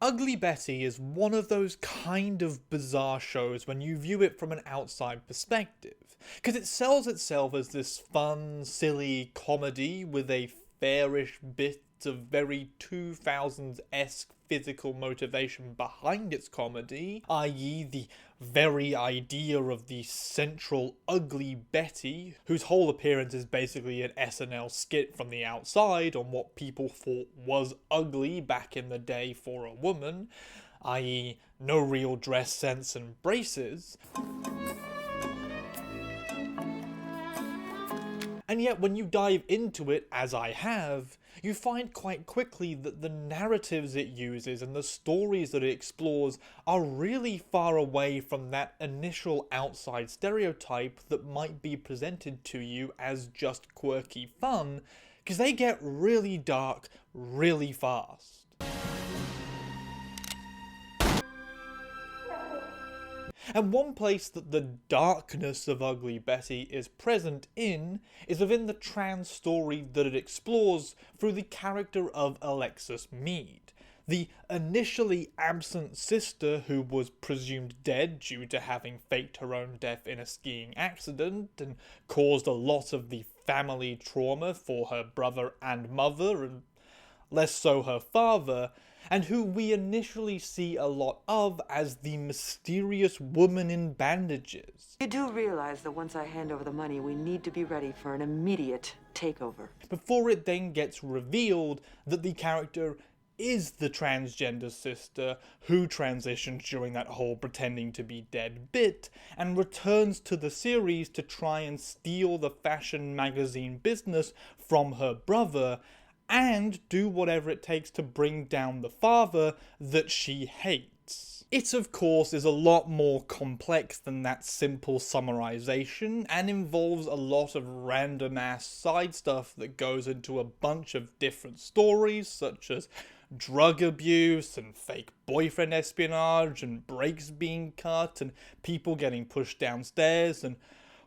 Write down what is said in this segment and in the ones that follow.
Ugly Betty is one of those kind of bizarre shows when you view it from an outside perspective, because it sells itself as this fun, silly comedy with a fairish bit of very 2000s-esque physical motivation behind its comedy, i.e. the very idea of the central Ugly Betty, whose whole appearance is basically an SNL skit from the outside on what people thought was ugly back in the day for a woman, i.e. no real dress sense and braces. And yet when you dive into it, as I have, you find quite quickly that the narratives it uses and the stories that it explores are really far away from that initial outside stereotype that might be presented to you as just quirky fun, because they get really dark really fast. And one place that the darkness of Ugly Betty is present in is within the trans story that it explores through the character of Alexis Meade, the initially absent sister who was presumed dead due to having faked her own death in a skiing accident and caused a lot of the family trauma for her brother and mother, and less so her father, and who we initially see a lot of as the mysterious woman in bandages. You do realize that once I hand over the money, we need to be ready for an immediate takeover. Before it then gets revealed that the character is the transgender sister who transitions during that whole pretending to be dead bit, and returns to the series to try and steal the fashion magazine business from her brother, and do whatever it takes to bring down the father that she hates. It, of course, is a lot more complex than that simple summarization, and involves a lot of random-ass side stuff that goes into a bunch of different stories, such as drug abuse, and fake boyfriend espionage, and brakes being cut, and people getting pushed downstairs, and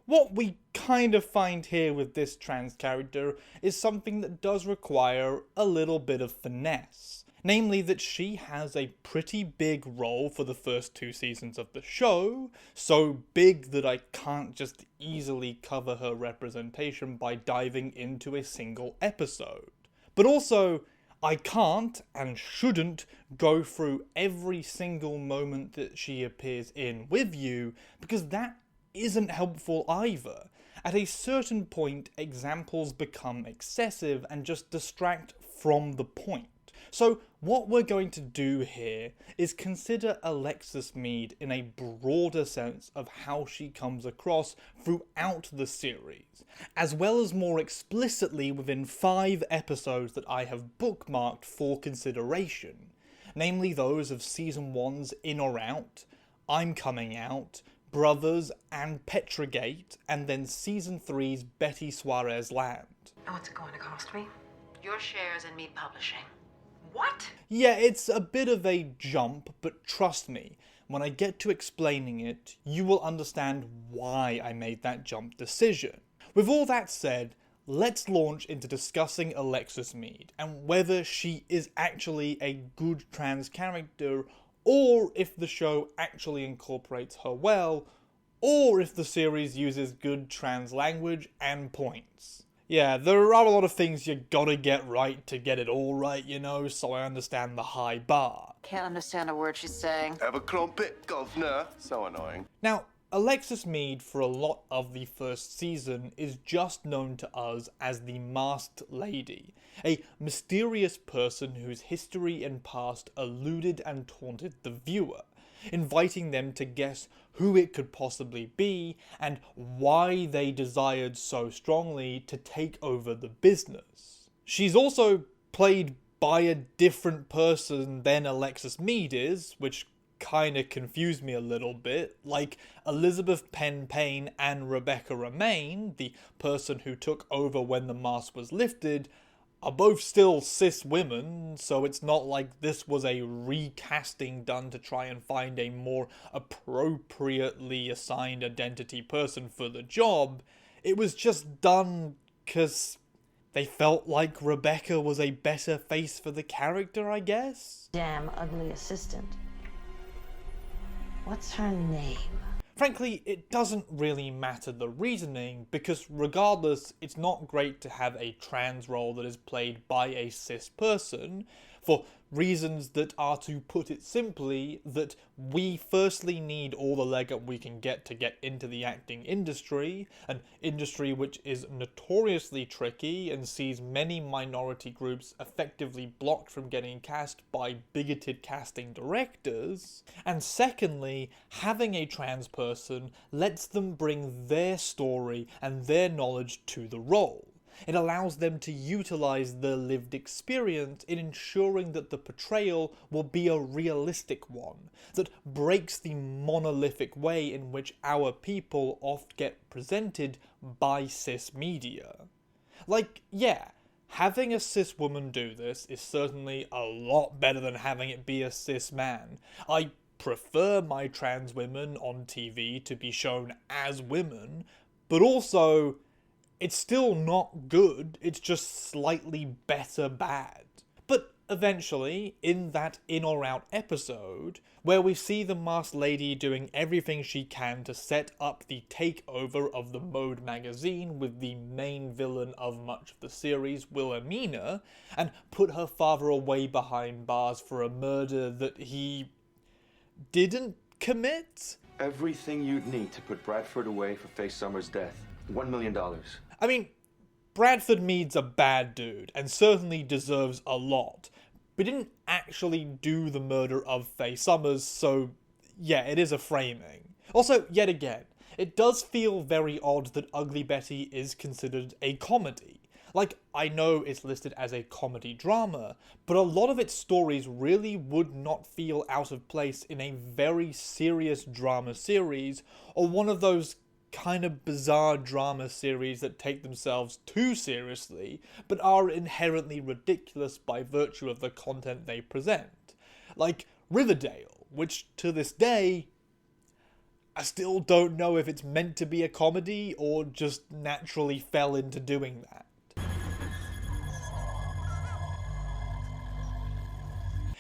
what we kind of find here with this trans character is something that does require a little bit of finesse. Namely that she has a pretty big role for the first 2 seasons of the show, so big that I can't just easily cover her representation by diving into a single episode. But also, I can't and shouldn't go through every single moment that she appears in with you, because that isn't helpful either. At a certain point, examples become excessive and just distract from the point. So what we're going to do here is consider Alexis Meade in a broader sense of how she comes across throughout the series, as well as more explicitly within 5 episodes that I have bookmarked for consideration, namely those of Season 1's In or Out, I'm Coming Out, Brothers, and Petrogate, and then Season 3's Betty Suarez Land. And what's it going to cost me? Your shares in Meade Publishing. What? Yeah, it's a bit of a jump, but trust me, when I get to explaining it, you will understand why I made that jump decision. With all that said, let's launch into discussing Alexis Meade, and whether she is actually a good trans character, or if the show actually incorporates her well, or if the series uses good trans language and points. Yeah, there are a lot of things you gotta get right to get it all right, you know, so I understand the high bar. Can't understand a word she's saying. Have a crumpet, governor. So annoying. Now, Alexis Meade for a lot of the first season is just known to us as the Masked Lady, a mysterious person whose history and past eluded and taunted the viewer, inviting them to guess who it could possibly be and why they desired so strongly to take over the business. She's also played by a different person than Alexis Meade is, which kinda confused me a little bit. Like, Elizabeth Penn Payne and Rebecca Romaine, the person who took over when the mask was lifted, are both still cis women, so it's not like this was a recasting done to try and find a more appropriately assigned identity person for the job. It was just done 'cause they felt like Rebecca was a better face for the character, I guess? Damn ugly assistant. What's her name? Frankly, it doesn't really matter the reasoning, because regardless, it's not great to have a trans role that is played by a cis person, for reasons that are, to put it simply, that we firstly need all the leg up we can get to get into the acting industry, an industry which is notoriously tricky and sees many minority groups effectively blocked from getting cast by bigoted casting directors, and secondly, having a trans person lets them bring their story and their knowledge to the role. It allows them to utilize their lived experience in ensuring that the portrayal will be a realistic one, that breaks the monolithic way in which our people oft get presented by cis media. Like, yeah, having a cis woman do this is certainly a lot better than having it be a cis man. I prefer my trans women on TV to be shown as women, but also, it's still not good, it's just slightly better bad. But eventually, in that In or Out episode, where we see the masked lady doing everything she can to set up the takeover of the Mode magazine with the main villain of much of the series, Wilhelmina, and put her father away behind bars for a murder that he didn't commit? Everything you'd need to put Bradford away for Faye Summers' death. $1 million. I mean, Bradford Meade's a bad dude, and certainly deserves a lot, but didn't actually do the murder of Faye Summers, so yeah, it is a framing. Also, yet again, it does feel very odd that Ugly Betty is considered a comedy. Like, I know it's listed as a comedy drama, but a lot of its stories really would not feel out of place in a very serious drama series, or one of those kind of bizarre drama series that take themselves too seriously, but are inherently ridiculous by virtue of the content they present. Like Riverdale, which to this day, I still don't know if it's meant to be a comedy or just naturally fell into doing that.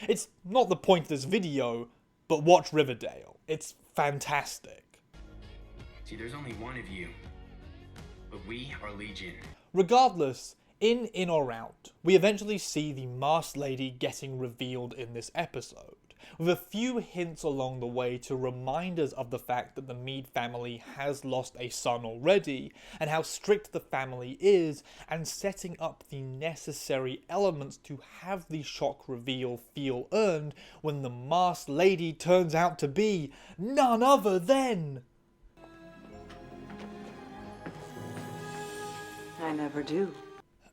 It's not the point of this video, but watch Riverdale. It's fantastic. See, there's only one of you, but we are Legion. Regardless, in or Out, we eventually see the masked lady getting revealed in this episode, with a few hints along the way to remind us of the fact that the Meade family has lost a son already, and how strict the family is, and setting up the necessary elements to have the shock reveal feel earned when the masked lady turns out to be none other than... I never do.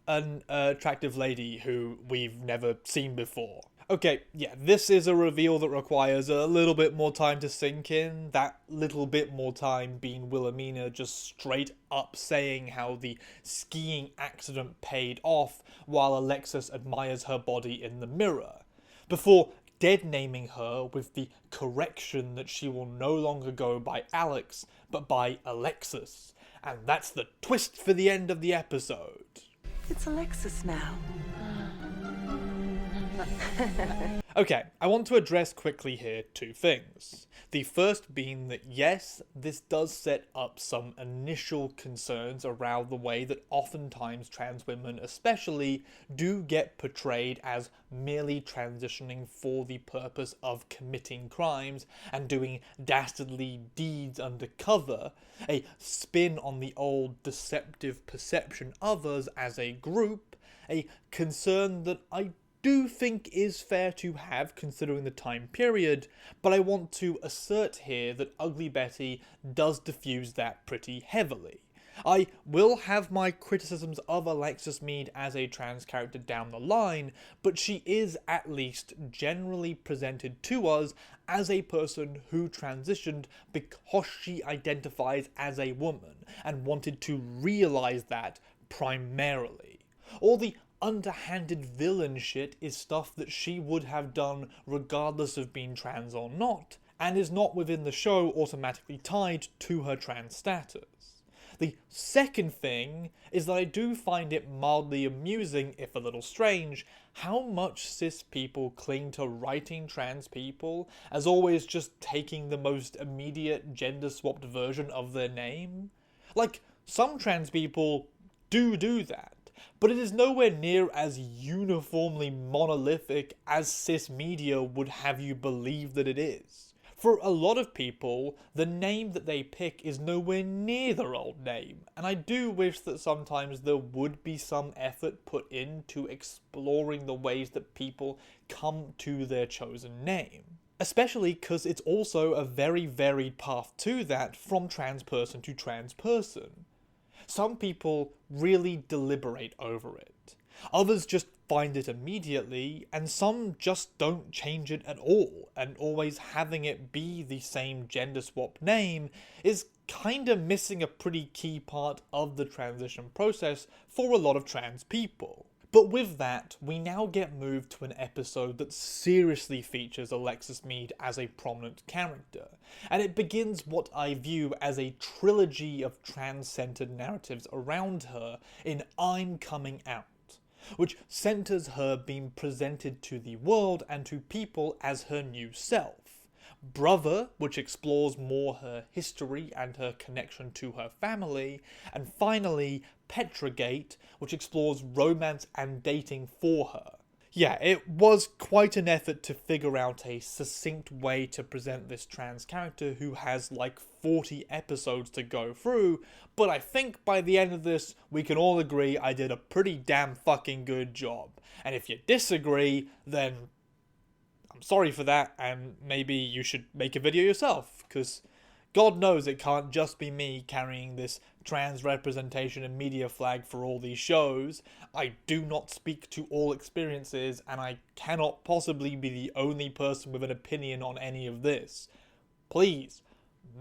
An attractive lady who we've never seen before. Okay, yeah, this is a reveal that requires a little bit more time to sink in. That little bit more time being Wilhelmina just straight up saying how the skiing accident paid off while Alexis admires her body in the mirror, before dead-naming her with the correction that she will no longer go by Alex, but by Alexis. And that's the twist for the end of the episode. It's Alexis now. Okay, I want to address quickly here two things. The first being that yes, this does set up some initial concerns around the way that oftentimes trans women especially do get portrayed as merely transitioning for the purpose of committing crimes and doing dastardly deeds undercover, a spin on the old deceptive perception of us as a group, a concern that I do think is fair to have considering the time period, but I want to assert here that Ugly Betty does diffuse that pretty heavily. I will have my criticisms of Alexis Meade as a trans character down the line, but she is at least generally presented to us as a person who transitioned because she identifies as a woman and wanted to realize that primarily. All the underhanded villain shit is stuff that she would have done regardless of being trans or not, and is not within the show automatically tied to her trans status. The second thing is that I do find it mildly amusing, if a little strange, how much cis people cling to writing trans people as always just taking the most immediate gender-swapped version of their name. Like, some trans people do that, but it is nowhere near as uniformly monolithic as cis media would have you believe that it is. For a lot of people, the name that they pick is nowhere near their old name, and I do wish that sometimes there would be some effort put into exploring the ways that people come to their chosen name. Especially because it's also a very varied path to that from trans person to trans person. Some people really deliberate over it. Others just find it immediately, and some just don't change it at all, and always having it be the same gender swap name is kinda missing a pretty key part of the transition process for a lot of trans people. But with that, we now get moved to an episode that seriously features Alexis Meade as a prominent character, and it begins what I view as a trilogy of trans-centered narratives around her in I'm Coming Out, which centers her being presented to the world and to people as her new self. Brother, which explores more her history and her connection to her family, and finally Petrogate, which explores romance and dating for her. Yeah, it was quite an effort to figure out a succinct way to present this trans character who has like 40 episodes to go through, but I think by the end of this we can all agree I did a pretty damn fucking good job. And if you disagree, then I'm sorry for that, and maybe you should make a video yourself, because God knows it can't just be me carrying this trans representation and media flag for all these shows. I do not speak to all experiences, and I cannot possibly be the only person with an opinion on any of this. Please,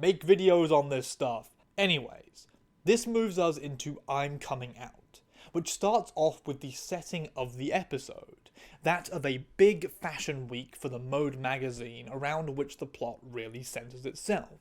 make videos on this stuff. Anyways, this moves us into I'm Coming Out, which starts off with the setting of the episode, that of a big fashion week for the Mode magazine around which the plot really centers itself.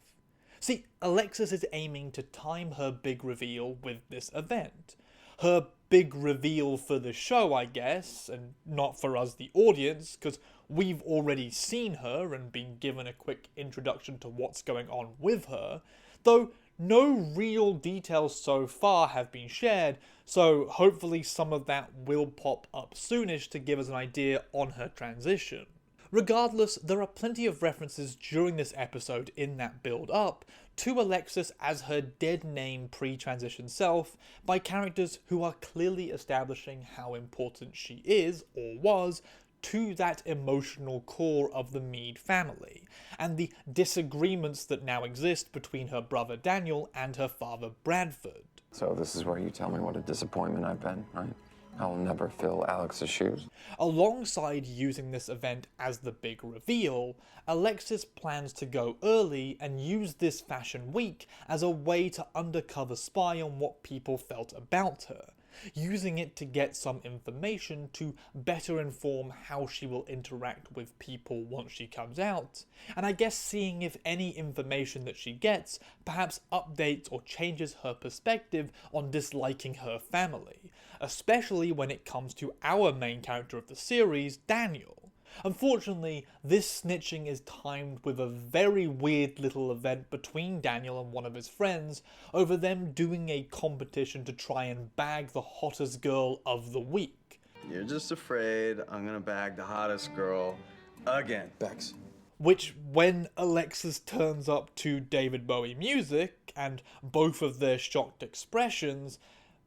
See, Alexis is aiming to time her big reveal with this event. Her big reveal for the show, I guess, and not for us the audience, because we've already seen her and been given a quick introduction to what's going on with her, though no real details so far have been shared, so hopefully some of that will pop up soonish to give us an idea on her transition. Regardless, there are plenty of references during this episode in that build-up to Alexis as her dead name pre-transition self by characters who are clearly establishing how important she is, or was, to that emotional core of the Meade family, and the disagreements that now exist between her brother Daniel and her father Bradford. So this is where you tell me what a disappointment I've been, right? I'll never fill Alex's shoes. Alongside using this event as the big reveal, Alexis plans to go early and use this fashion week as a way to undercover spy on what people felt about her, using it to get some information to better inform how she will interact with people once she comes out, and I guess seeing if any information that she gets perhaps updates or changes her perspective on disliking her family, especially when it comes to our main character of the series, Daniel. Unfortunately, this snitching is timed with a very weird little event between Daniel and one of his friends over them doing a competition to try and bag the hottest girl of the week. You're just afraid I'm gonna bag the hottest girl again. Bex. Which, when Alexis turns up to David Bowie music, and both of their shocked expressions,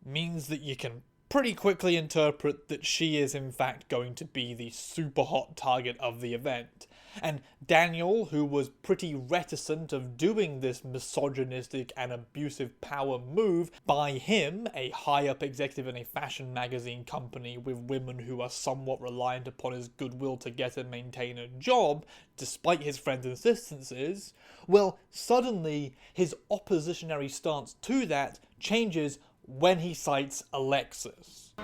means that you can pretty quickly interpret that she is in fact going to be the super hot target of the event. And Daniel, who was pretty reticent of doing this misogynistic and abusive power move by him, a high-up executive in a fashion magazine company with women who are somewhat reliant upon his goodwill to get and maintain a job, despite his friends' insistences, well, suddenly his oppositionary stance to that changes when he cites Alexis.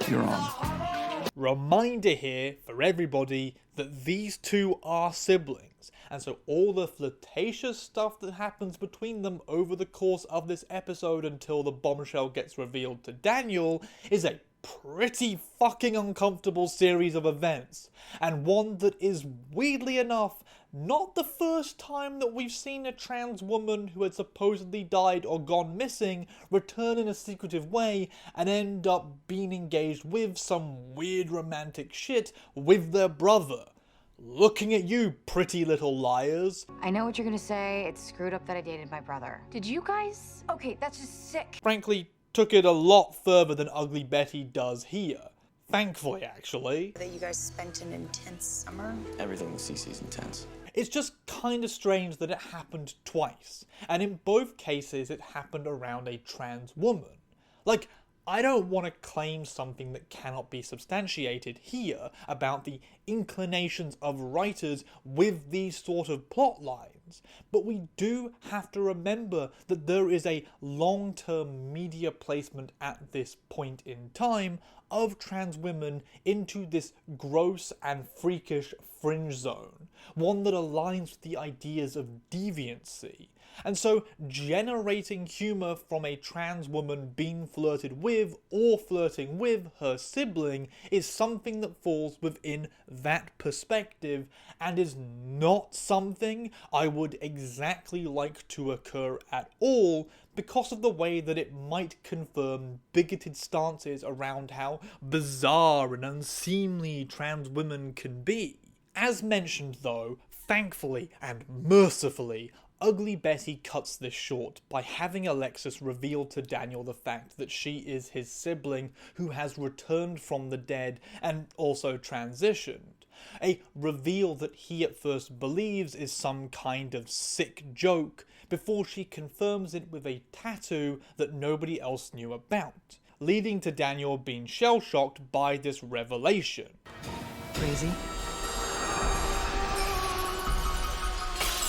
You're on. reminder here for everybody that these two are siblings, and so all the flirtatious stuff that happens between them over the course of this episode until the bombshell gets revealed to Daniel is a pretty fucking uncomfortable series of events, and one that is, weirdly enough, not the first time that we've seen a trans woman who had supposedly died or gone missing return in a secretive way and end up being engaged with some weird romantic shit with their brother. Looking at you, pretty little liars. I know what you're gonna say. It's screwed up that I dated my brother. Did you guys? Okay, that's just sick. Frankly, took it a lot further than Ugly Betty does here. Thankfully, actually. That you guys spent an intense summer? Everything with Cece's intense. It's just kind of strange that it happened twice, and in both cases it happened around a trans woman. Like, I don't want to claim something that cannot be substantiated here about the inclinations of writers with these sort of plot lines, but we do have to remember that there is a long-term media placement at this point in time of trans women into this gross and freakish fringe zone, one that aligns with the ideas of deviancy. And so generating humour from a trans woman being flirted with or flirting with her sibling is something that falls within that perspective and is not something I would exactly like to occur at all, because of the way that it might confirm bigoted stances around how bizarre and unseemly trans women can be. As mentioned though, thankfully and mercifully, Ugly Betty cuts this short by having Alexis reveal to Daniel the fact that she is his sibling who has returned from the dead and also transitioned. A reveal that he at first believes is some kind of sick joke before she confirms it with a tattoo that nobody else knew about, leading to Daniel being shell-shocked by this revelation. Crazy?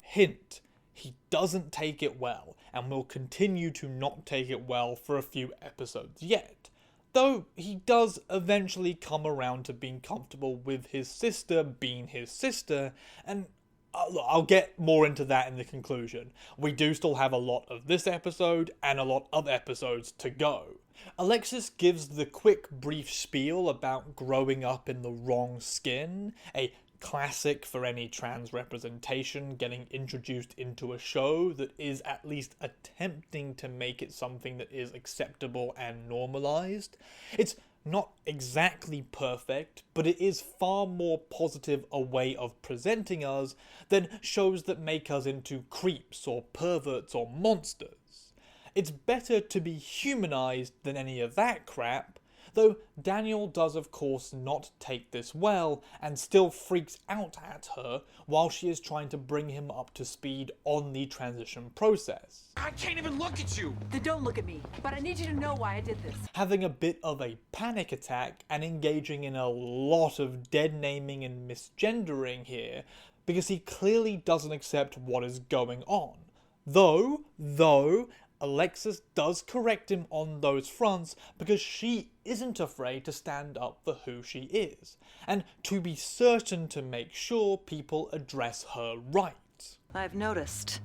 Hint. He doesn't take it well, and will continue to not take it well for a few episodes yet. Though he does eventually come around to being comfortable with his sister being his sister, and I'll get more into that in the conclusion. We do still have a lot of this episode and a lot of episodes to go. Alexis gives the quick brief spiel about growing up in the wrong skin, a classic for any trans representation getting introduced into a show that is at least attempting to make it something that is acceptable and normalized. It's not exactly perfect, but it is far more positive a way of presenting us than shows that make us into creeps or perverts or monsters. It's better to be humanized than any of that crap, though Daniel does of course not take this well and still freaks out at her while she is trying to bring him up to speed on the transition process. I can't even look at you! Then don't look at me, but I need you to know why I did this. Having a bit of a panic attack and engaging in a lot of dead naming and misgendering here, because he clearly doesn't accept what is going on. Though, Alexis does correct him on those fronts because she isn't afraid to stand up for who she is, and to be certain to make sure people address her right. I've noticed.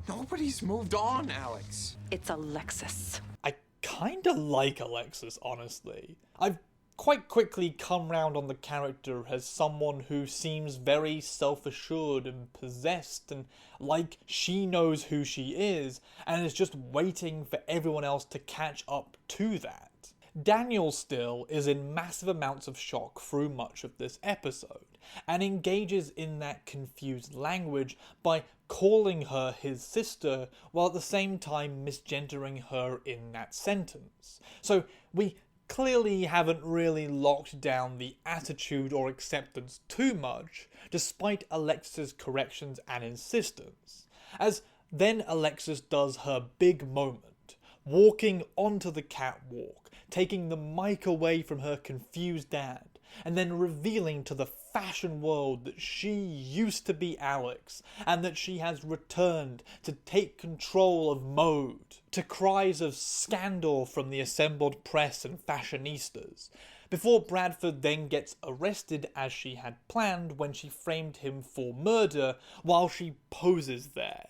Nobody's moved on, Alex. It's Alexis. I kinda like Alexis, honestly. I've quite quickly come round on the character as someone who seems very self-assured and possessed and like she knows who she is and is just waiting for everyone else to catch up to that. Daniel still is in massive amounts of shock through much of this episode and engages in that confused language by calling her his sister while at the same time misgendering her in that sentence. So we clearly haven't really locked down the attitude or acceptance too much, despite Alexis' corrections and insistence. As then Alexis does her big moment, walking onto the catwalk, taking the mic away from her confused dad, and then revealing to the fashion world that she used to be Alex, and that she has returned to take control of mode, to cries of scandal from the assembled press and fashionistas, before Bradford then gets arrested as she had planned when she framed him for murder while she poses there.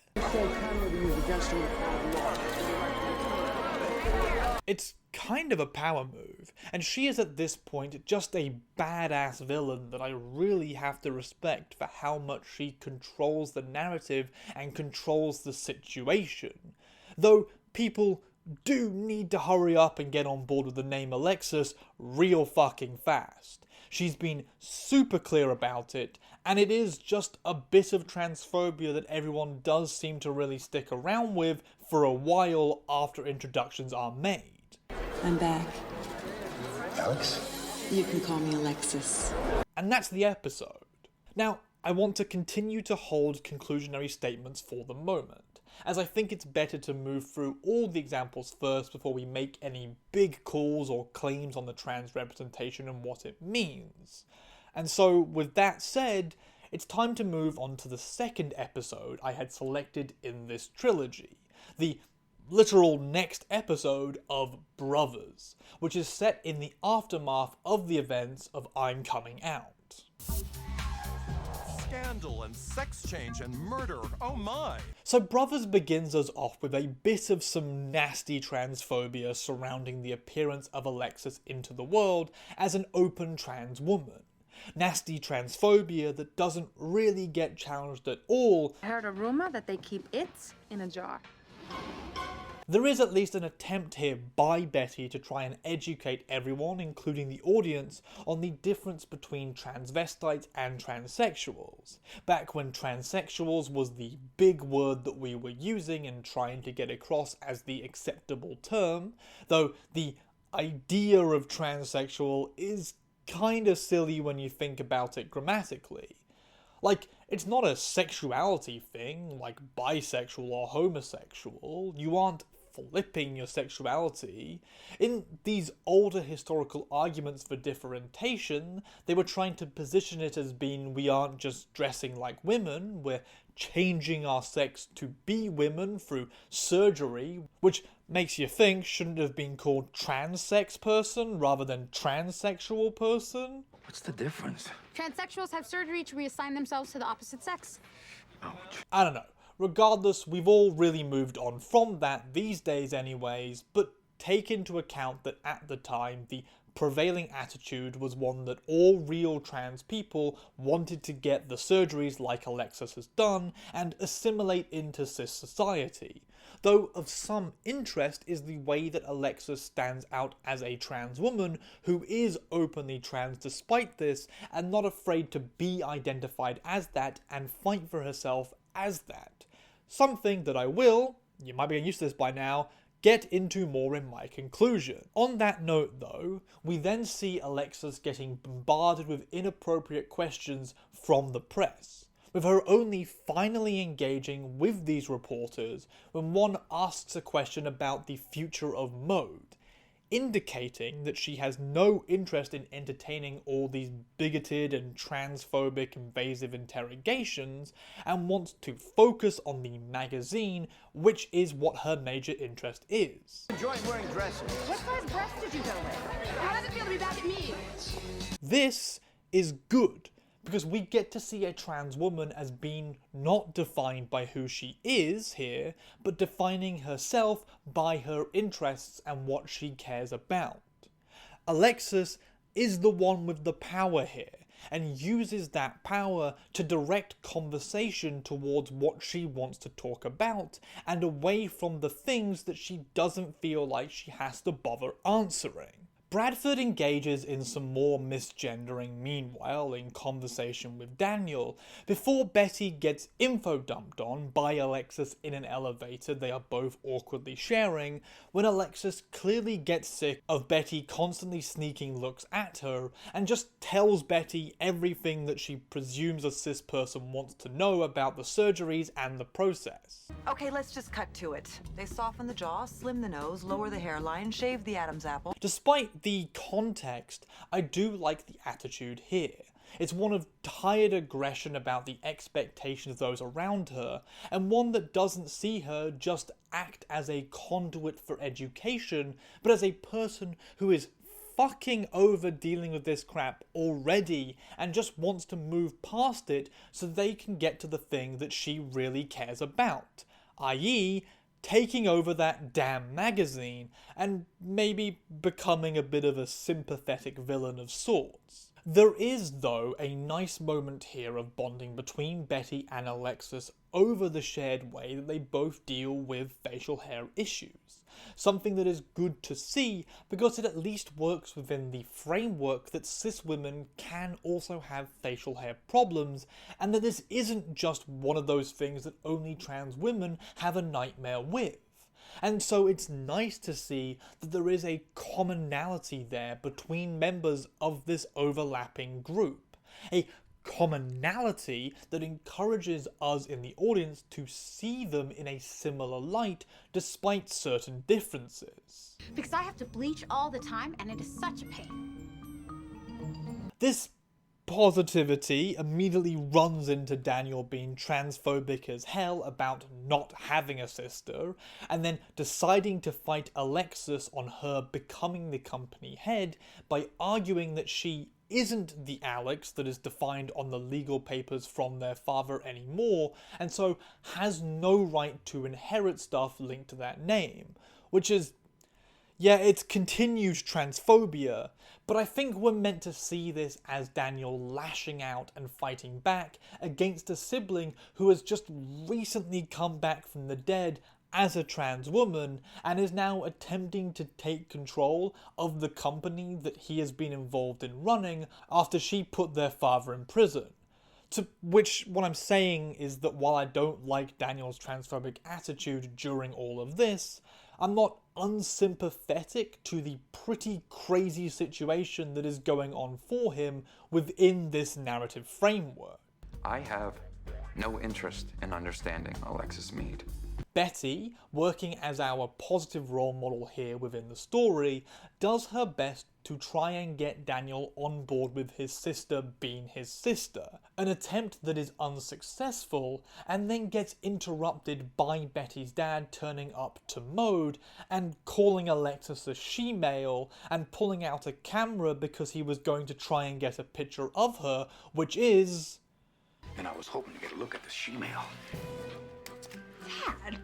It's kind of a power move, and she is at this point just a badass villain that I really have to respect for how much she controls the narrative and controls the situation. Though people do need to hurry up and get on board with the name Alexis real fucking fast. She's been super clear about it, and it is just a bit of transphobia that everyone does seem to really stick around with for a while after introductions are made. I'm back. Alex? You can call me Alexis. And that's the episode. Now, I want to continue to hold conclusionary statements for the moment, as I think it's better to move through all the examples first before we make any big calls or claims on the trans representation and what it means. And so, with that said, it's time to move on to the second episode I had selected in this trilogy, the literal next episode of Brothers, which is set in the aftermath of the events of I'm Coming Out. Scandal and sex change and murder, oh my! So Brothers begins us off with a bit of some nasty transphobia surrounding the appearance of Alexis into the world as an open trans woman. Nasty transphobia that doesn't really get challenged at all. I heard a rumor that they keep it in a jar. There is at least an attempt here by Betty to try and educate everyone, including the audience, on the difference between transvestites and transsexuals. Back when transsexuals was the big word that we were using and trying to get across as the acceptable term, though the idea of transsexual is kinda silly when you think about it grammatically. Like, it's not a sexuality thing, like bisexual or homosexual. You aren't flipping your sexuality. In these older historical arguments for differentiation, they were trying to position it as being we aren't just dressing like women, we're changing our sex to be women through surgery, which makes you think shouldn't have been called trans-sex person rather than transsexual person. What's the difference? Transsexuals have surgery to reassign themselves to the opposite sex. I don't know. Regardless, we've all really moved on from that these days anyways, but take into account that at the time, the prevailing attitude was one that all real trans people wanted to get the surgeries like Alexis has done and assimilate into cis society. Though of some interest is the way that Alexis stands out as a trans woman who is openly trans despite this and not afraid to be identified as that and fight for herself as that. Something that I will, you might be getting used to this by now, get into more in my conclusion. On that note though, we then see Alexis getting bombarded with inappropriate questions from the press, with her only finally engaging with these reporters when one asks a question about the future of mode, indicating that she has no interest in entertaining all these bigoted and transphobic invasive interrogations and wants to focus on the magazine, which is what her major interest is. Enjoy wearing dresses. What size breasts did you go with? How does it feel to be back at Meade? This is good, because we get to see a trans woman as being not defined by who she is here, but defining herself by her interests and what she cares about. Alexis is the one with the power here, and uses that power to direct conversation towards what she wants to talk about, and away from the things that she doesn't feel like she has to bother answering. Bradford engages in some more misgendering meanwhile in conversation with Daniel, before Betty gets info dumped on by Alexis in an elevator they are both awkwardly sharing, when Alexis clearly gets sick of Betty constantly sneaking looks at her, and just tells Betty everything that she presumes a cis person wants to know about the surgeries and the process. Okay, let's just cut to it. They soften the jaw, slim the nose, lower the hairline, shave the Adam's apple. Despite the context, I do like the attitude here. It's one of tired aggression about the expectations of those around her, and one that doesn't see her just act as a conduit for education, but as a person who is fucking over dealing with this crap already and just wants to move past it so they can get to the thing that she really cares about, i.e., taking over that damn magazine and maybe becoming a bit of a sympathetic villain of sorts. There is, though, a nice moment here of bonding between Betty and Alexis over the shared way that they both deal with facial hair issues. Something that is good to see because it at least works within the framework that cis women can also have facial hair problems, and that this isn't just one of those things that only trans women have a nightmare with. And so it's nice to see that there is a commonality there between members of this overlapping group. A commonality that encourages us in the audience to see them in a similar light despite certain differences. Because I have to bleach all the time and it is such a pain. This positivity immediately runs into Daniel being transphobic as hell about not having a sister, and then deciding to fight Alexis on her becoming the company head by arguing that she isn't the Alex that is defined on the legal papers from their father anymore, and so has no right to inherit stuff linked to that name, which is, yeah, it's continued transphobia, but I think we're meant to see this as Daniel lashing out and fighting back against a sibling who has just recently come back from the dead as a trans woman and is now attempting to take control of the company that he has been involved in running after she put their father in prison. To which, what I'm saying is that while I don't like Daniel's transphobic attitude during all of this, I'm not unsympathetic to the pretty crazy situation that is going on for him within this narrative framework. I have no interest in understanding Alexis Meade. Betty, working as our positive role model here within the story, does her best to try and get Daniel on board with his sister being his sister, an attempt that is unsuccessful and then gets interrupted by Betty's dad turning up to Meade and calling Alexis a she-male and pulling out a camera because he was going to try and get a picture of her, which is... And I was hoping to get a look at the she-male. Dad!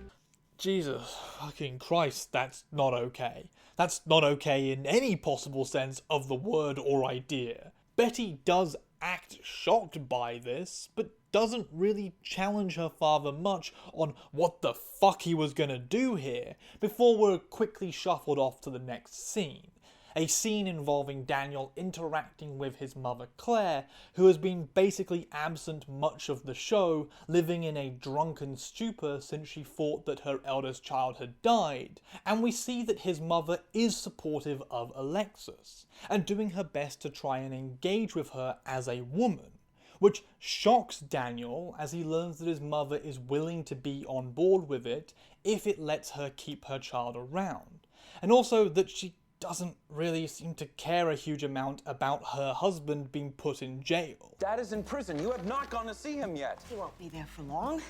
Jesus fucking Christ, that's not okay. That's not okay in any possible sense of the word or idea. Betty does act shocked by this, but doesn't really challenge her father much on what the fuck he was gonna do here, before we're quickly shuffled off to the next scene. A scene involving Daniel interacting with his mother Claire, who has been basically absent much of the show, living in a drunken stupor since she thought that her eldest child had died, and we see that his mother is supportive of Alexis, and doing her best to try and engage with her as a woman, which shocks Daniel as he learns that his mother is willing to be on board with it if it lets her keep her child around, and also that she doesn't really seem to care a huge amount about her husband being put in jail. Dad is in prison. You have not gone to see him yet. He won't be there for long.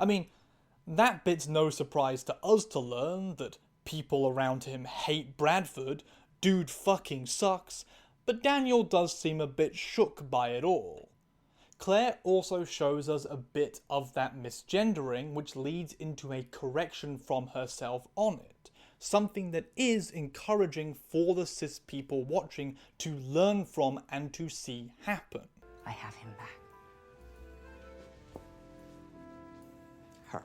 I mean, that bit's no surprise to us to learn that people around him hate Bradford, dude fucking sucks, but Daniel does seem a bit shook by it all. Claire also shows us a bit of that misgendering, which leads into a correction from herself on it. Something that is encouraging for the cis people watching to learn from and to see happen. I have him back. Her.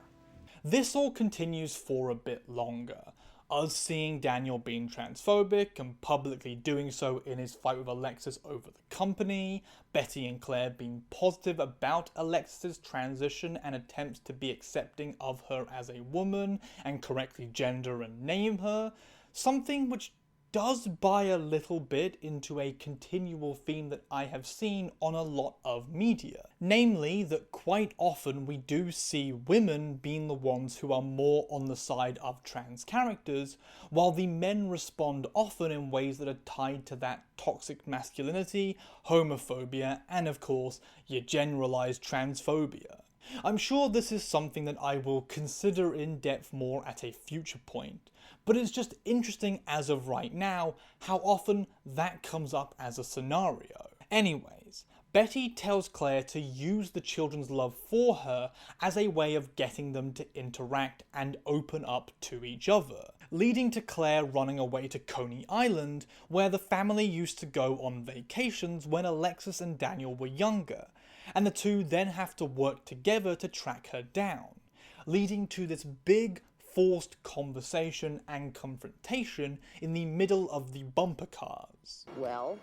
This all continues for a bit longer. Us seeing Daniel being transphobic and publicly doing so in his fight with Alexis over the company, Betty and Claire being positive about Alexis' transition and attempts to be accepting of her as a woman and correctly gender and name her, something which does buy a little bit into a continual theme that I have seen on a lot of media. Namely, that quite often we do see women being the ones who are more on the side of trans characters, while the men respond often in ways that are tied to that toxic masculinity, homophobia, and of course, your generalized transphobia. I'm sure this is something that I will consider in depth more at a future point, but it's just interesting as of right now how often that comes up as a scenario. Anyways, Betty tells Claire to use the children's love for her as a way of getting them to interact and open up to each other, leading to Claire running away to Coney Island, where the family used to go on vacations when Alexis and Daniel were younger, and the two then have to work together to track her down, leading to this big forced conversation and confrontation in the middle of the bumper cars. Well,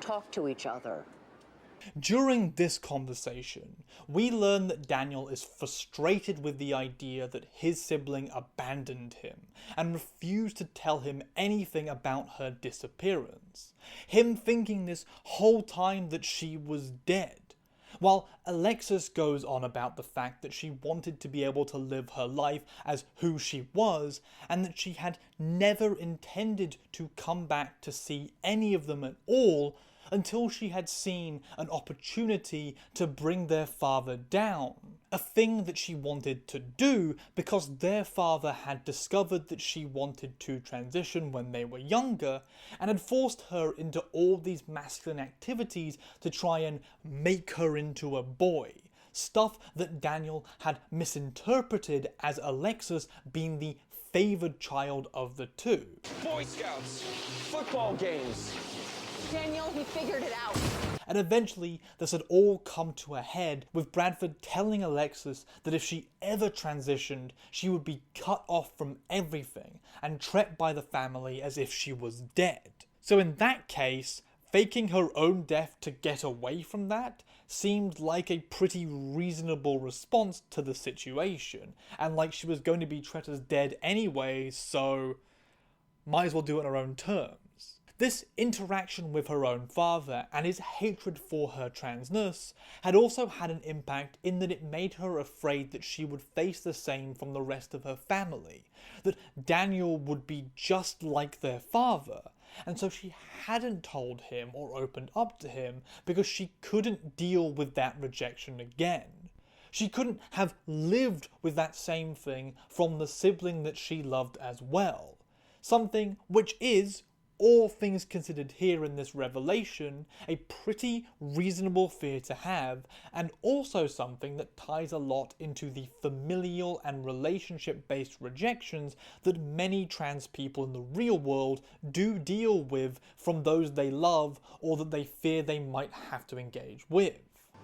talk to each other. During this conversation, we learn that Daniel is frustrated with the idea that his sibling abandoned him and refused to tell him anything about her disappearance, him thinking this whole time that she was dead, while Alexis goes on about the fact that she wanted to be able to live her life as who she was, and that she had never intended to come back to see any of them at all until she had seen an opportunity to bring their father down. A thing that she wanted to do because their father had discovered that she wanted to transition when they were younger and had forced her into all these masculine activities to try and make her into a boy. Stuff that Daniel had misinterpreted as Alexis being the favoured child of the two. Boy Scouts, football games. Daniel, he figured it out. And eventually, this had all come to a head with Bradford telling Alexis that if she ever transitioned, she would be cut off from everything and treated by the family as if she was dead. So in that case, faking her own death to get away from that seemed like a pretty reasonable response to the situation, and like she was going to be treated as dead anyway, so might as well do it on her own terms. This interaction with her own father and his hatred for her transness had also had an impact in that it made her afraid that she would face the same from the rest of her family, that Daniel would be just like their father, and so she hadn't told him or opened up to him because she couldn't deal with that rejection again. She couldn't have lived with that same thing from the sibling that she loved as well, something which is, all things considered here in this revelation, a pretty reasonable fear to have, and also something that ties a lot into the familial and relationship-based rejections that many trans people in the real world do deal with from those they love or that they fear they might have to engage with.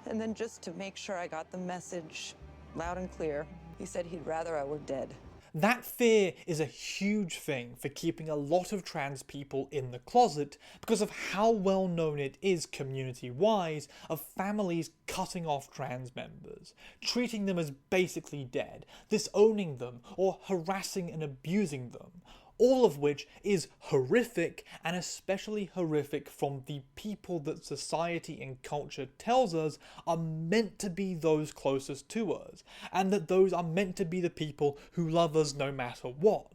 And then just to make sure I got the message loud and clear, he said he'd rather I were dead. That fear is a huge thing for keeping a lot of trans people in the closet because of how well known it is community-wise of families cutting off trans members, treating them as basically dead, disowning them or harassing and abusing them. All of which is horrific, and especially horrific from the people that society and culture tells us are meant to be those closest to us, and that those are meant to be the people who love us no matter what.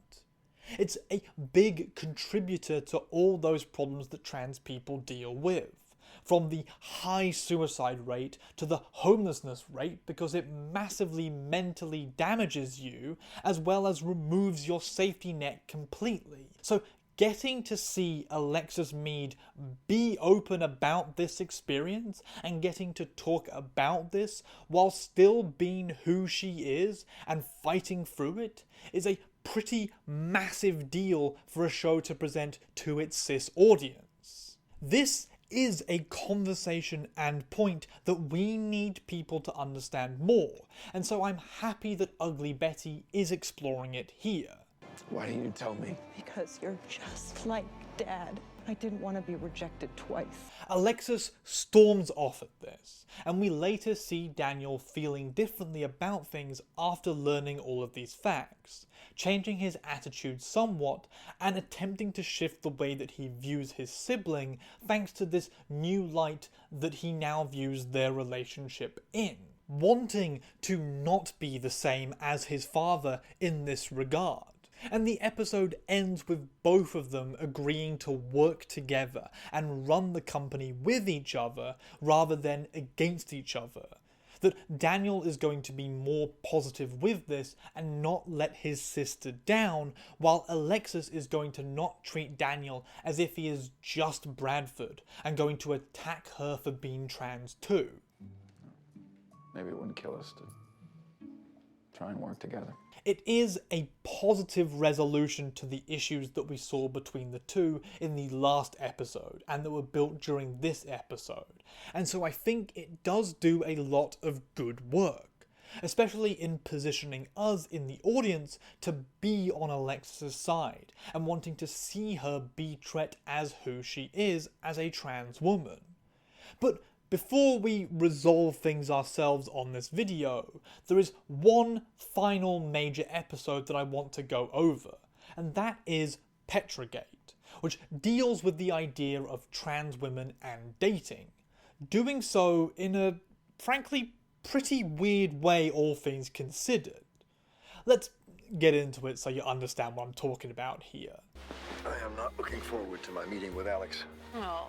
It's a big contributor to all those problems that trans people deal with. From the high suicide rate to the homelessness rate, because it massively mentally damages you as well as removes your safety net completely. So getting to see Alexis Meade be open about this experience and getting to talk about this while still being who she is and fighting through it is a pretty massive deal for a show to present to its cis audience. This is a conversation and point that we need people to understand more, and so I'm happy that Ugly Betty is exploring it here. Why didn't you tell me? Because you're just like Dad. I didn't want to be rejected twice. Alexis storms off at this, and we later see Daniel feeling differently about things after learning all of these facts, changing his attitude somewhat and attempting to shift the way that he views his sibling thanks to this new light that he now views their relationship in, wanting to not be the same as his father in this regard. And the episode ends with both of them agreeing to work together and run the company with each other rather than against each other. that Daniel is going to be more positive with this and not let his sister down, while Alexis is going to not treat Daniel as if he is just Bradford and going to attack her for being trans too. Maybe it wouldn't kill us to try and work together. It is a positive resolution to the issues that we saw between the two in the last episode and that were built during this episode, and so I think it does do a lot of good work, especially in positioning us in the audience to be on Alexis' side and wanting to see her be treated as who she is as a trans woman. But before we resolve things ourselves on this video, there is one final major episode that I want to go over, and that is Petrogate, which deals with the idea of trans women and dating, doing so in a, frankly, pretty weird way, all things considered. Let's get into it so you understand what I'm talking about here. I am not looking forward to my meeting with Alex. Oh,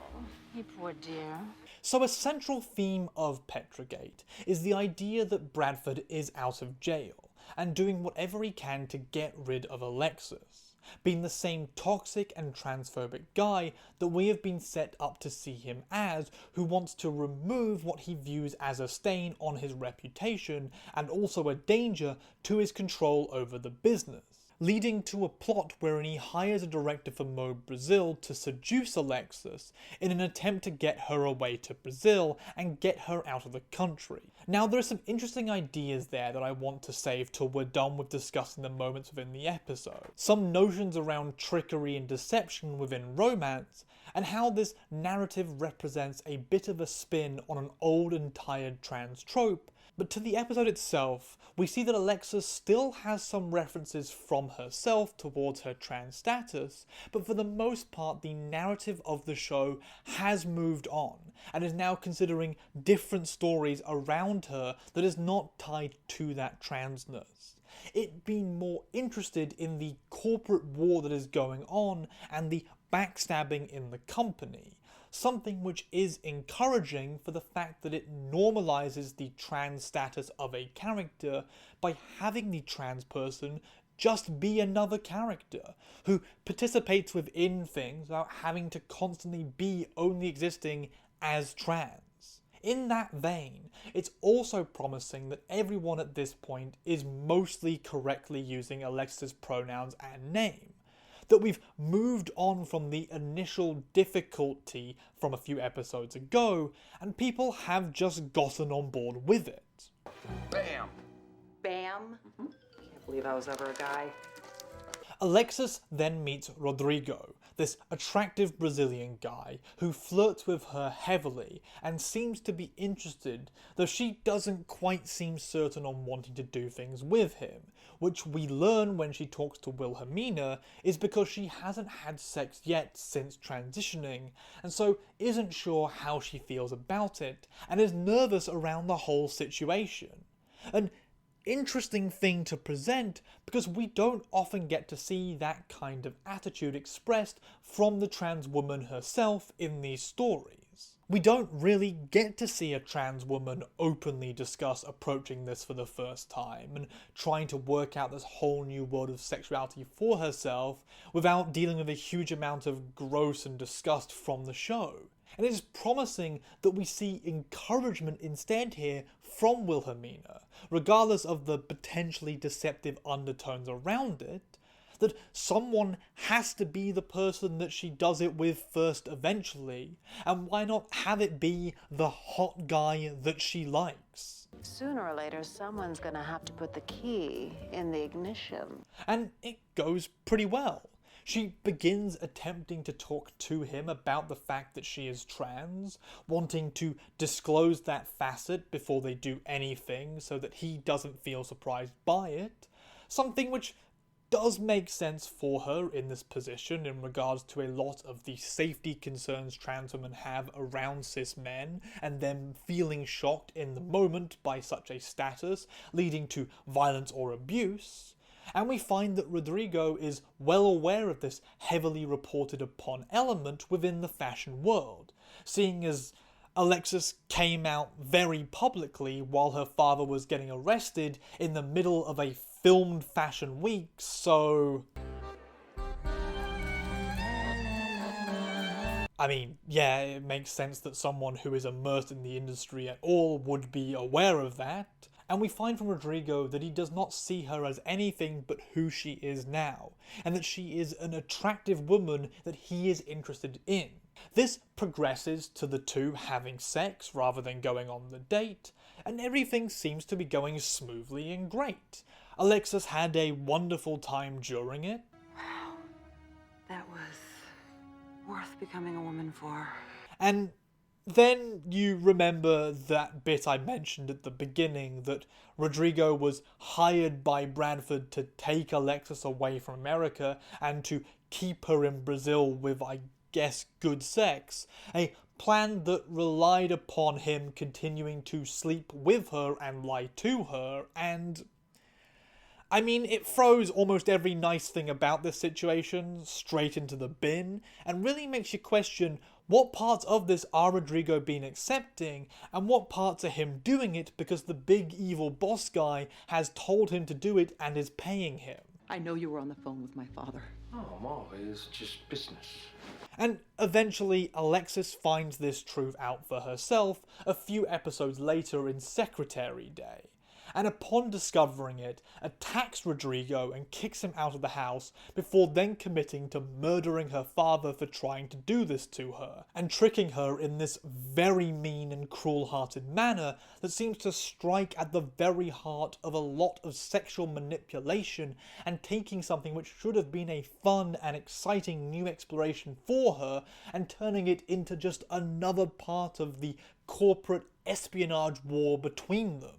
you poor dear. So a central theme of Petrogate is the idea that Bradford is out of jail and doing whatever he can to get rid of Alexis, being the same toxic and transphobic guy that we have been set up to see him as, who wants to remove what he views as a stain on his reputation and also a danger to his control over the business, leading to a plot wherein he hires a director for Mode Brazil to seduce Alexis in an attempt to get her away to Brazil and get her out of the country. Now, there are some interesting ideas there that I want to save till we're done with discussing the moments within the episode. Some notions around trickery and deception within romance, and how this narrative represents a bit of a spin on an old and tired trans trope. But to the episode itself, we see that Alexis still has some references from herself towards her trans status, but for the most part the narrative of the show has moved on, and is now considering different stories around her that is not tied to that transness. It being more interested in the corporate war that is going on and the backstabbing in the company. Something which is encouraging for the fact that it normalizes the trans status of a character by having the trans person just be another character who participates within things without having to constantly be only existing as trans. In that vein, it's also promising that everyone at this point is mostly correctly using Alexis' pronouns and name. That we've moved on from the initial difficulty from a few episodes ago, and people have just gotten on board with it. Bam! Bam? Can't believe I was ever a guy. Alexis then meets Rodrigo, this attractive Brazilian guy who flirts with her heavily and seems to be interested, though she doesn't quite seem certain on wanting to do things with him, which we learn when she talks to Wilhelmina is because she hasn't had sex yet since transitioning, and so isn't sure how she feels about it, and is nervous around the whole situation. An interesting thing to present because we don't often get to see that kind of attitude expressed from the trans woman herself in these stories. We don't really get to see a trans woman openly discuss approaching this for the first time and trying to work out this whole new world of sexuality for herself without dealing with a huge amount of gross and disgust from the show. And it is promising that we see encouragement instead here from Wilhelmina, regardless of the potentially deceptive undertones around it, that someone has to be the person that she does it with first eventually, and why not have it be the hot guy that she likes? Sooner or later, someone's gonna have to put the key in the ignition. And it goes pretty well. She begins attempting to talk to him about the fact that she is trans, wanting to disclose that facet before they do anything so that he doesn't feel surprised by it, something which does make sense for her in this position in regards to a lot of the safety concerns trans women have around cis men and them feeling shocked in the moment by such a status, leading to violence or abuse. And we find that Rodrigo is well aware of this heavily reported upon element within the fashion world, seeing as Alexis came out very publicly while her father was getting arrested in the middle of a filmed fashion week, so... I mean, yeah, it makes sense that someone who is immersed in the industry at all would be aware of that. And we find from Rodrigo that he does not see her as anything but who she is now, and that she is an attractive woman that he is interested in. This progresses to the two having sex rather than going on the date, and everything seems to be going smoothly and great. Alexis had a wonderful time during it. Wow, that was worth becoming a woman for. And then you remember that bit I mentioned at the beginning, that Rodrigo was hired by Bradford to take Alexis away from America and to keep her in Brazil with, I guess, good sex. A plan that relied upon him continuing to sleep with her and lie to her, and... I mean, it throws almost every nice thing about this situation straight into the bin, and really makes you question what parts of this are Rodrigo been accepting, and what parts are him doing it because the big evil boss guy has told him to do it and is paying him. I know you were on the phone with my father. Oh, I'm always just business. And eventually Alexis finds this truth out for herself a few episodes later in Secretary Day, and upon discovering it, attacks Rodrigo and kicks him out of the house before then committing to murdering her father for trying to do this to her, and tricking her in this very mean and cruel-hearted manner that seems to strike at the very heart of a lot of sexual manipulation, and taking something which should have been a fun and exciting new exploration for her and turning it into just another part of the corporate espionage war between them.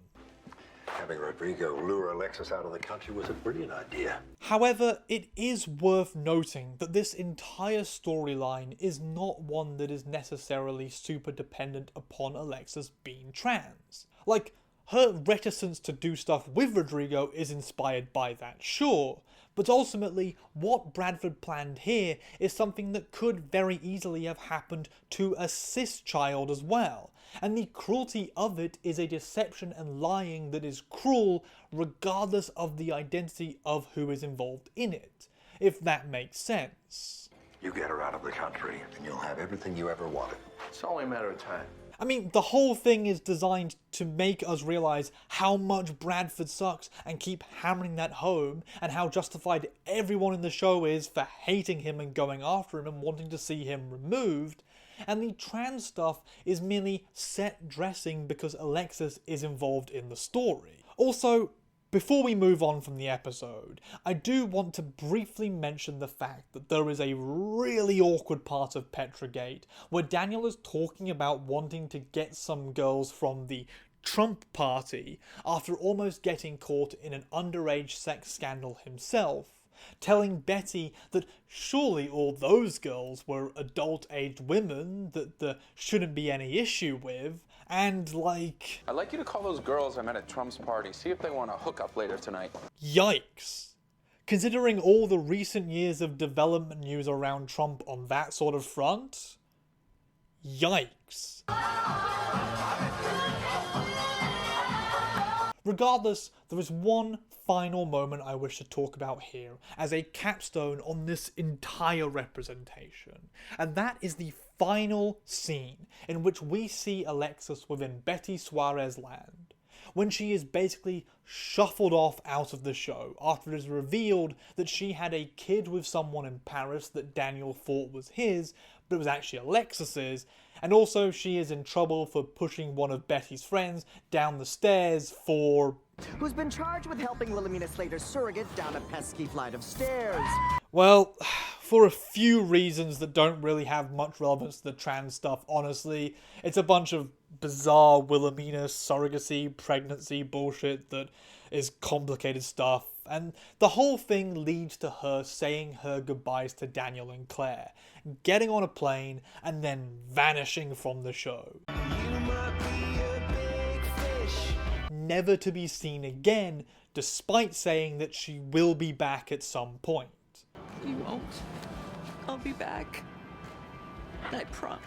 Having Rodrigo lure Alexis out of the country was a brilliant idea. However, it is worth noting that this entire storyline is not one that is necessarily super dependent upon Alexis being trans. Like, her reticence to do stuff with Rodrigo is inspired by that, sure, but ultimately what Bradford planned here is something that could very easily have happened to a cis child as well, and the cruelty of it is a deception and lying that is cruel regardless of the identity of who is involved in it, if that makes sense. You get her out of the country and you'll have everything you ever wanted. It's only a matter of time. I mean, the whole thing is designed to make us realize how much Bradford sucks and keep hammering that home, and how justified everyone in the show is for hating him and going after him and wanting to see him removed, and the trans stuff is merely set dressing because Alexis is involved in the story. Also, before we move on from the episode, I do want to briefly mention the fact that there is a really awkward part of Petrogate where Daniel is talking about wanting to get some girls from the Trump party after almost getting caught in an underage sex scandal himself, telling Betty that surely all those girls were adult-aged women that there shouldn't be any issue with, and like... I'd like you to call those girls I met at Trump's party, see if they want to hook up later tonight. Yikes. Considering all the recent years of development news around Trump on that sort of front, yikes. Regardless, there is one final moment I wish to talk about here as a capstone on this entire representation, and that is the final scene in which we see Alexis within Betty Suarez land, when she is basically shuffled off out of the show after it is revealed that she had a kid with someone in Paris that Daniel thought was his, but it was actually Alexis's, and also she is in trouble for pushing one of Betty's friends down the stairs for... who's been charged with helping Wilhelmina Slater's surrogate down a pesky flight of stairs. Well, for a few reasons that don't really have much relevance to the trans stuff, honestly. It's a bunch of bizarre Wilhelmina surrogacy, pregnancy bullshit that is complicated stuff, and the whole thing leads to her saying her goodbyes to Daniel and Claire, getting on a plane, and then vanishing from the show. Never to be seen again, despite saying that she will be back at some point. You won't. I'll be back. I promise.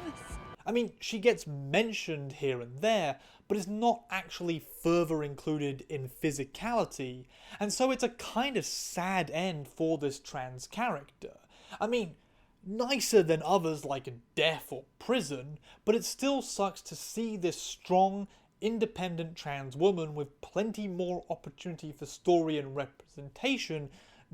I mean, she gets mentioned here and there, but is not actually further included in physicality, and so it's a kind of sad end for this trans character. I mean, nicer than others like death or prison, but it still sucks to see this strong, independent trans woman with plenty more opportunity for story and representation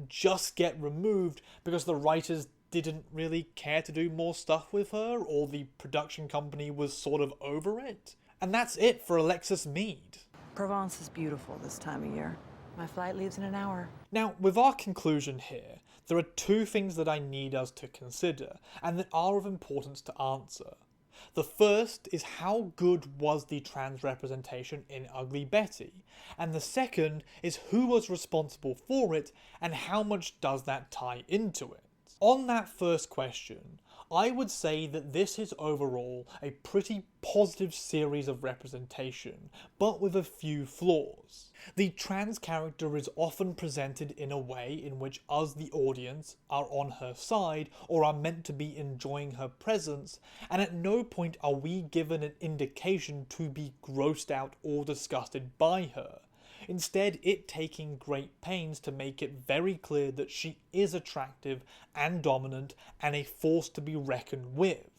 just get removed because the writers didn't really care to do more stuff with her, or the production company was sort of over it. And that's it for Alexis Meade. Provence is beautiful this time of year. My flight leaves in an hour. Now, with our conclusion here, there are two things that I need us to consider, and that are of importance to answer. The first is how good was the trans representation in Ugly Betty, and the second is who was responsible for it, and how much does that tie into it. On that first question, I would say that this is overall a pretty positive series of representation, but with a few flaws. The trans character is often presented in a way in which us, the audience, are on her side or are meant to be enjoying her presence, and at no point are we given an indication to be grossed out or disgusted by her. Instead, it taking great pains to make it very clear that she is attractive and dominant and a force to be reckoned with.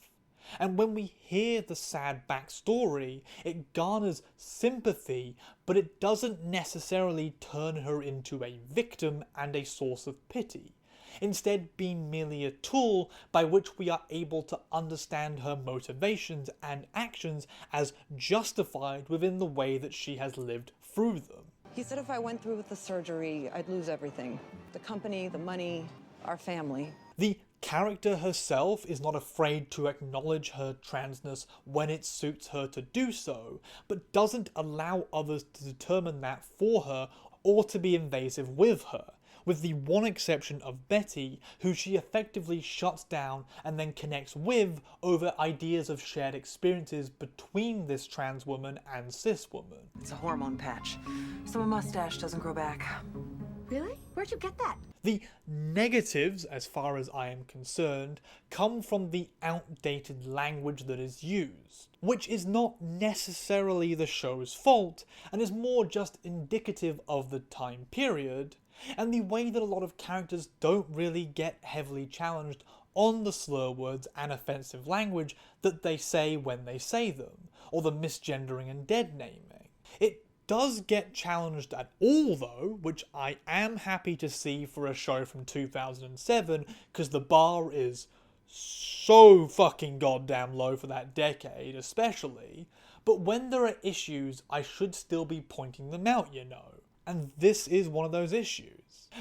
And when we hear the sad backstory, it garners sympathy, but it doesn't necessarily turn her into a victim and a source of pity, instead being merely a tool by which we are able to understand her motivations and actions as justified within the way that she has lived through them. He said if I went through with the surgery, I'd lose everything. The company, the money, our family. The character herself is not afraid to acknowledge her transness when it suits her to do so, but doesn't allow others to determine that for her or to be invasive with her, with the one exception of Betty, who she effectively shuts down and then connects with over ideas of shared experiences between this trans woman and cis woman. It's a hormone patch, so my mustache doesn't grow back. Really? Where'd you get that? The negatives, as far as I am concerned, come from the outdated language that is used, which is not necessarily the show's fault, and is more just indicative of the time period, and the way that a lot of characters don't really get heavily challenged on the slur words and offensive language that they say when they say them, or the misgendering and dead naming. It does get challenged at all though, which I am happy to see for a show from 2007, because the bar is so fucking goddamn low for that decade especially, but when there are issues I should still be pointing them out, you know. And this is one of those issues.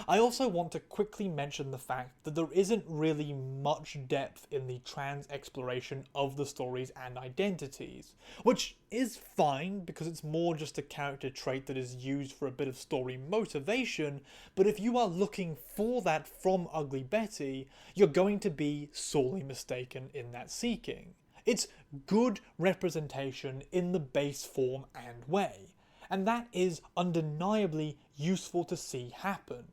I also want to quickly mention the fact that there isn't really much depth in the trans exploration of the stories and identities, which is fine because it's more just a character trait that is used for a bit of story motivation, but if you are looking for that from Ugly Betty, you're going to be sorely mistaken in that seeking. It's good representation in the base form and way, and that is undeniably useful to see happen,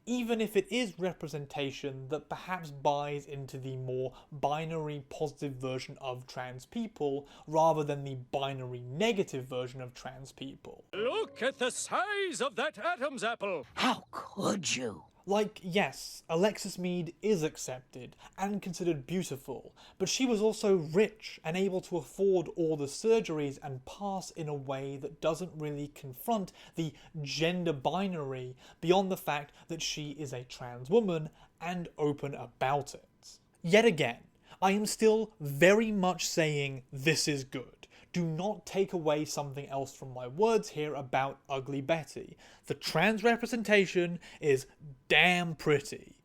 even if it is representation that perhaps buys into the more binary positive version of trans people rather than the binary negative version of trans people. Look at the size of that Adam's apple! How could you? Like, yes, Alexis Meade is accepted and considered beautiful, but she was also rich and able to afford all the surgeries and pass in a way that doesn't really confront the gender binary beyond the fact that she is a trans woman and open about it. Yet again, I am still very much saying this is good. Do not take away something else from my words here about Ugly Betty. The trans representation is damn pretty.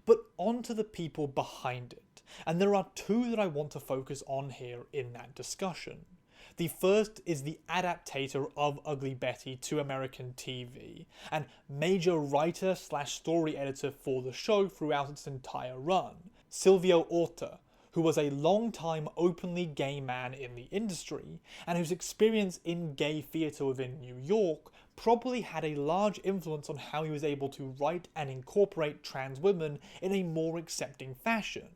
But on to the people behind it, and there are two that I want to focus on here in that discussion. The first is the adaptator of Ugly Betty to American TV, and major writer / story editor for the show throughout its entire run, Silvio Orta, who was a long-time openly gay man in the industry, and whose experience in gay theatre within New York probably had a large influence on how he was able to write and incorporate trans women in a more accepting fashion.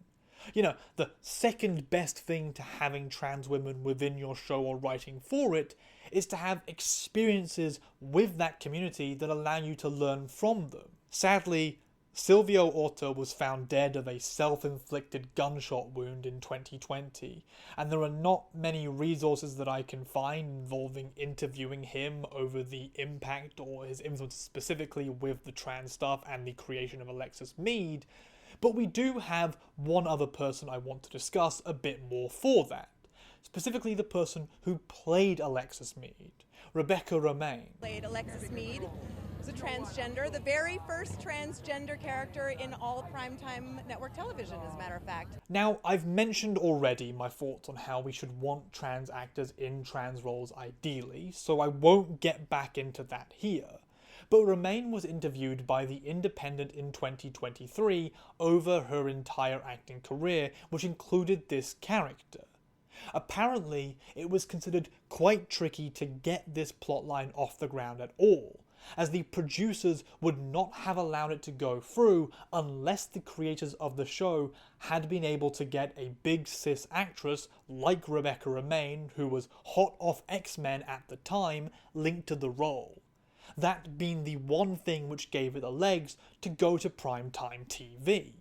You know, the second best thing to having trans women within your show or writing for it is to have experiences with that community that allow you to learn from them. Sadly, Silvio Orta was found dead of a self-inflicted gunshot wound in 2020, and there are not many resources that I can find involving interviewing him over the impact or his influence specifically with the trans stuff and the creation of Alexis Meade, but we do have one other person I want to discuss a bit more for that. Specifically the person who played Alexis Meade, Rebecca Romaine. Played Alexis Meade, who's a transgender, the very first transgender character in all primetime network television, as a matter of fact. Now, I've mentioned already my thoughts on how we should want trans actors in trans roles ideally, so I won't get back into that here. But Romaine was interviewed by The Independent in 2023 over her entire acting career, which included this character. Apparently, it was considered quite tricky to get this plotline off the ground at all, as the producers would not have allowed it to go through unless the creators of the show had been able to get a big cis actress like Rebecca Romaine, who was hot off X-Men at the time, linked to the role. That being the one thing which gave it the legs to go to primetime TV.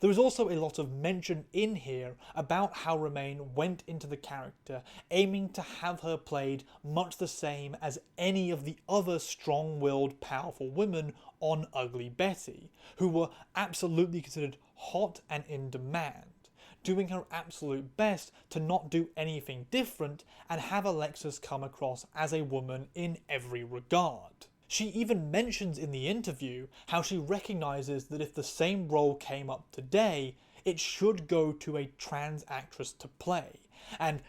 There is also a lot of mention in here about how Romaine went into the character aiming to have her played much the same as any of the other strong-willed, powerful women on Ugly Betty, who were absolutely considered hot and in demand, doing her absolute best to not do anything different and have Alexis come across as a woman in every regard. She even mentions in the interview how she recognises that if the same role came up today, it should go to a trans actress to play. And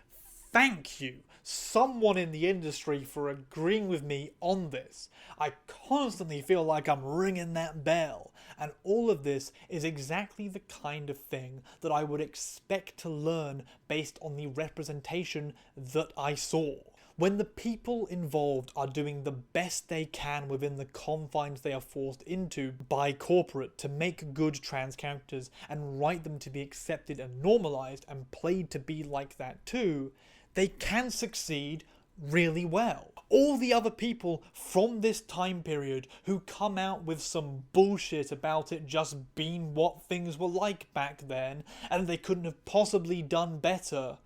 thank you, someone in the industry, for agreeing with me on this. I constantly feel like I'm ringing that bell, and all of this is exactly the kind of thing that I would expect to learn based on the representation that I saw. When the people involved are doing the best they can within the confines they are forced into by corporate to make good trans characters and write them to be accepted and normalized and played to be like that too, they can succeed really well. All the other people from this time period who come out with some bullshit about it just being what things were like back then and they couldn't have possibly done better,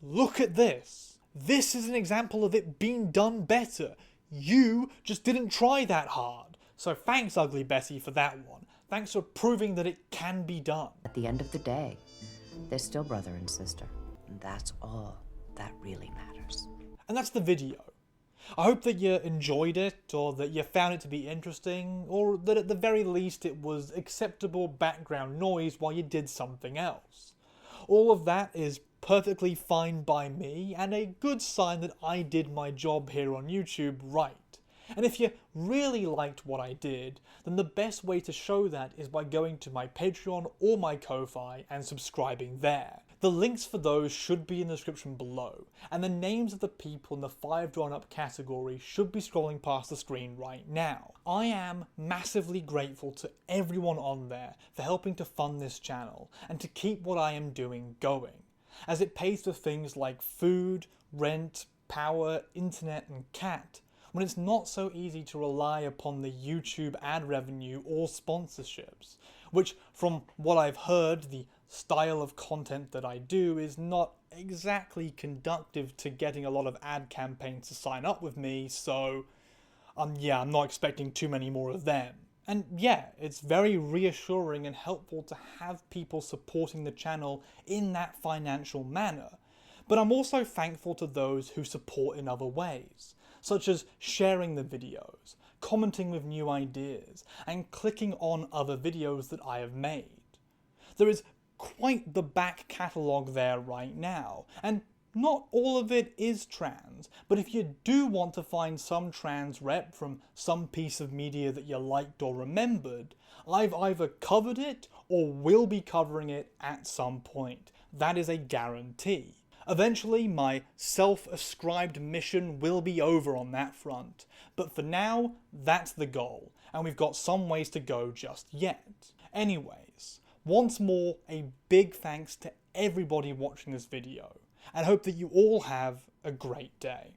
look at this. This is an example of it being done better. You just didn't try that hard. So thanks, Ugly Betty, for that one. Thanks for proving that it can be done. At the end of the day, they're still brother and sister. And that's all that really matters. And that's the video. I hope that you enjoyed it, or that you found it to be interesting, or that at the very least it was acceptable background noise while you did something else. All of that is perfectly fine by me, and a good sign that I did my job here on YouTube right. And if you really liked what I did, then the best way to show that is by going to my Patreon or my Ko-Fi and subscribing there. The links for those should be in the description below, and the names of the people in the 5 drawn up category should be scrolling past the screen right now. I am massively grateful to everyone on there for helping to fund this channel and to keep what I am doing going, as it pays for things like food, rent, power, internet and cat, when it's not so easy to rely upon the YouTube ad revenue or sponsorships, which from what I've heard, the style of content that I do is not exactly conducive to getting a lot of ad campaigns to sign up with me, so yeah, I'm not expecting too many more of them. And yeah, it's very reassuring and helpful to have people supporting the channel in that financial manner. But I'm also thankful to those who support in other ways, such as sharing the videos, commenting with new ideas, and clicking on other videos that I have made. There is quite the back catalogue there right now, and not all of it is trans, but if you do want to find some trans rep from some piece of media that you liked or remembered, I've either covered it or will be covering it at some point. That is a guarantee. Eventually, my self-ascribed mission will be over on that front, but for now, that's the goal, and we've got some ways to go just yet. Anyways, Once more, a big thanks to everybody watching this video, and hope that you all have a great day.